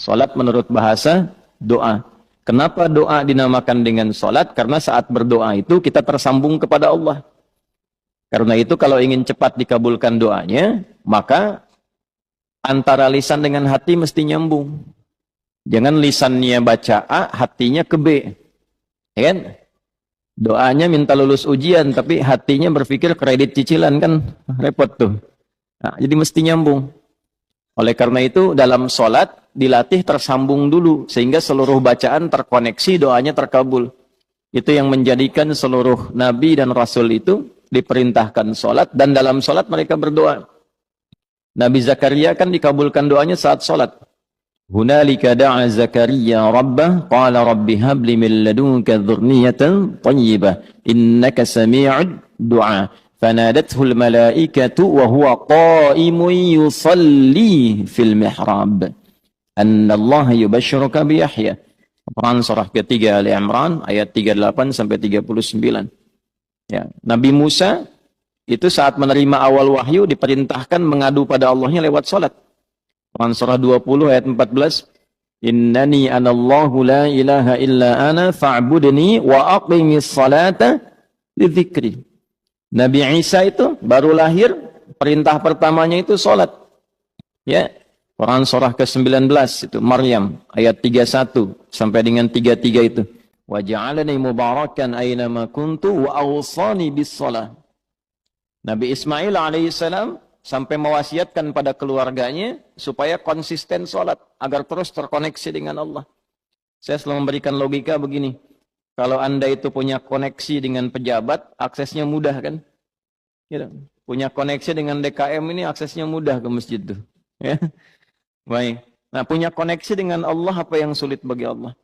Salat menurut bahasa doa. Kenapa doa dinamakan dengan salat? Karena saat berdoa itu kita tersambung kepada Allah. Karena itu kalau ingin cepat dikabulkan doanya, maka antara lisan dengan hati mesti nyambung. Jangan lisannya baca A, hatinya ke B. Ya kan? Doanya minta lulus ujian, tapi hatinya berpikir kredit cicilan, kan repot tuh. Nah, jadi mesti nyambung. Oleh karena itu dalam sholat dilatih tersambung dulu, sehingga seluruh bacaan terkoneksi, doanya terkabul. Itu yang menjadikan seluruh nabi dan rasul itu diperintahkan sholat, dan dalam sholat mereka berdoa. Nabi Zakaria kan dikabulkan doanya saat sholat. Hunalika da'a Zakaria rabbah qala rabbi habli min ladunka dzurriyyatan thayyibah innaka sami'ud du'a fanadathu al-malaikatu wa huwa qa'imun yusalli fil mihrab anna Allah yubashshiruka bi Yahya. Quran surah ketiga Ali Imran ayat 38 sampai 39. Ya, Nabi Musa itu saat menerima awal wahyu diperintahkan mengadu pada Allahnya lewat salat. Quran surah 20 ayat 14. Innani anallahu la ilaha illa ana fa'budni wa aqimis salata lidzikri. Nabi Isa itu baru lahir, perintah pertamanya itu salat. Ya. Quran surah ke-19 itu Maryam ayat 31 sampai dengan 33 itu. Wa ja'alani mubarakan aina ma kuntu wa awsani bis shalah. Nabi Ismail alaihissalam sampai mewasiatkan pada keluarganya supaya konsisten sholat agar terus terkoneksi dengan Allah. Saya selalu memberikan logika begini. Kalau Anda itu punya koneksi dengan pejabat, aksesnya mudah kan? Gitu. Punya koneksi dengan DKM ini aksesnya mudah ke masjid tuh. Ya. Baik. Nah, punya koneksi dengan Allah apa yang sulit bagi Allah?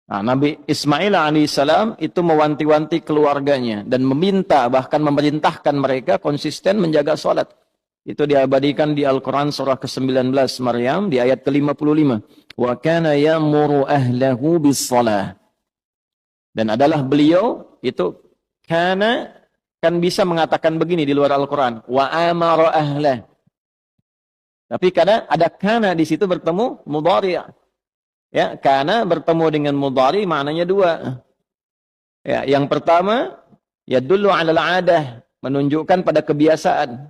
Nah, Nabi Ismail alaihissalam itu mewanti-wanti keluarganya dan meminta, bahkan memerintahkan mereka konsisten menjaga sholat. Itu diabadikan di Al-Quran surah ke-19 Maryam di ayat ke-55. Wa kana ya'muru ahlahu bis-shalah. Dan adalah beliau itu kana kan bisa mengatakan begini di luar Al-Quran. Wa amara ahlah. Tapi kadang ada kana di situ bertemu mudhari'. Ya, karena bertemu dengan mudhari maknanya dua. Ya, yang pertama, yadullu 'alal 'adah, menunjukkan pada kebiasaan.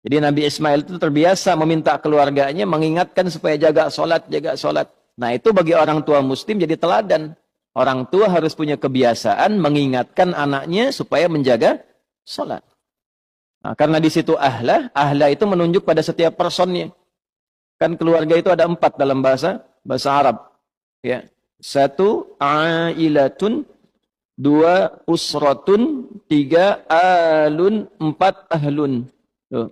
Jadi Nabi Ismail itu terbiasa meminta keluarganya mengingatkan supaya jaga sholat, jaga sholat. Nah, itu bagi orang tua muslim jadi teladan. Orang tua harus punya kebiasaan mengingatkan anaknya supaya menjaga sholat. Nah, karena di situ ahlah itu menunjuk pada setiap personnya. Kan keluarga itu ada 4 dalam bahasa Arab. Ya. 1 ailatun, 2 usratun, 3 alun, 4 ahlun. Tuh.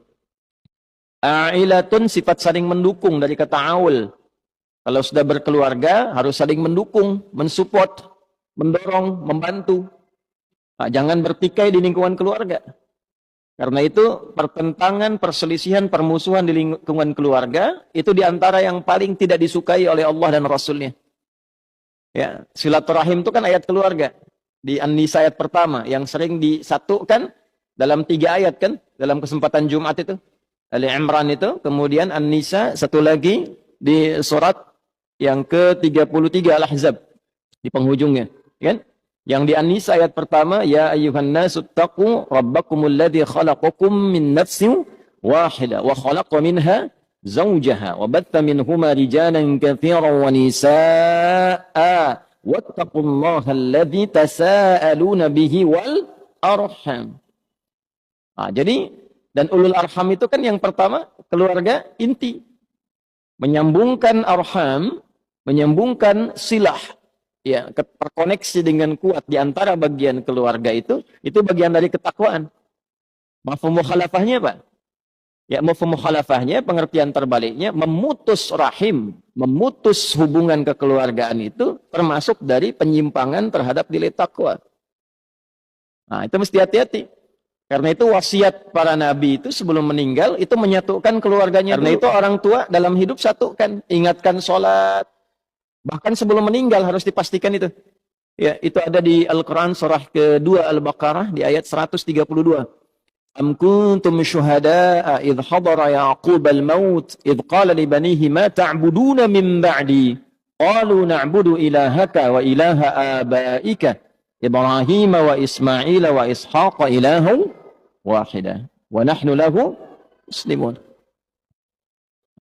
Ailatun sifat saling mendukung dari kata aul. Kalau sudah berkeluarga harus saling mendukung, mensupport, mendorong, membantu. Nah, jangan bertikai di lingkungan keluarga. Karena itu pertentangan, perselisihan, permusuhan di lingkungan keluarga itu diantara yang paling tidak disukai oleh Allah dan Rasulnya. Ya, silaturahim itu kan ayat keluarga di An-Nisa ayat pertama yang sering disatukan dalam 3 ayat kan dalam kesempatan Jumat itu. Ali Imran itu, kemudian An-Nisa, satu lagi di surat yang ke-33 Al-Ahzab di penghujungnya, kan? Yang di An-Nisa ayat pertama, ya ayyuhan nasu taqu rabbakumul ladzi khalaqakum min nafsin wahidah wa khalaqa minha zawjaha wa batta minhuma rijalan katsiran wa nisaa wattaqullaha alladzi tasaaluna bihi wal arham. Nah, jadi dan ulul arham itu kan yang pertama keluarga inti. Menyambungkan arham, menyambungkan silah. Ya, terkoneksi dengan kuat di antara bagian keluarga itu bagian dari ketakwaan. Mafhum mukhalafahnya Pak? Ya, mafhum mukhalafahnya, pengertian terbaliknya, memutus rahim, memutus hubungan kekeluargaan itu termasuk dari penyimpangan terhadap nilai takwa. Nah, itu mesti hati-hati. Karena itu wasiat para nabi itu sebelum meninggal itu menyatukan keluarganya. Karena itu orang tua dalam hidup satukan, ingatkan sholat. Bahkan sebelum meninggal harus dipastikan itu. Ya, itu ada di Al-Quran surah kedua Al-Baqarah di ayat 132. Am kuntum syuhada'a idh hadara Ya'qub al-maut idh qala li banihi ma ta'buduna min ba'di qalu na'budu ilahaka wa ilaha abaika Ibrahim wa Ismail wa Ishaq ilahan wahida wa nahnu lahu muslimun.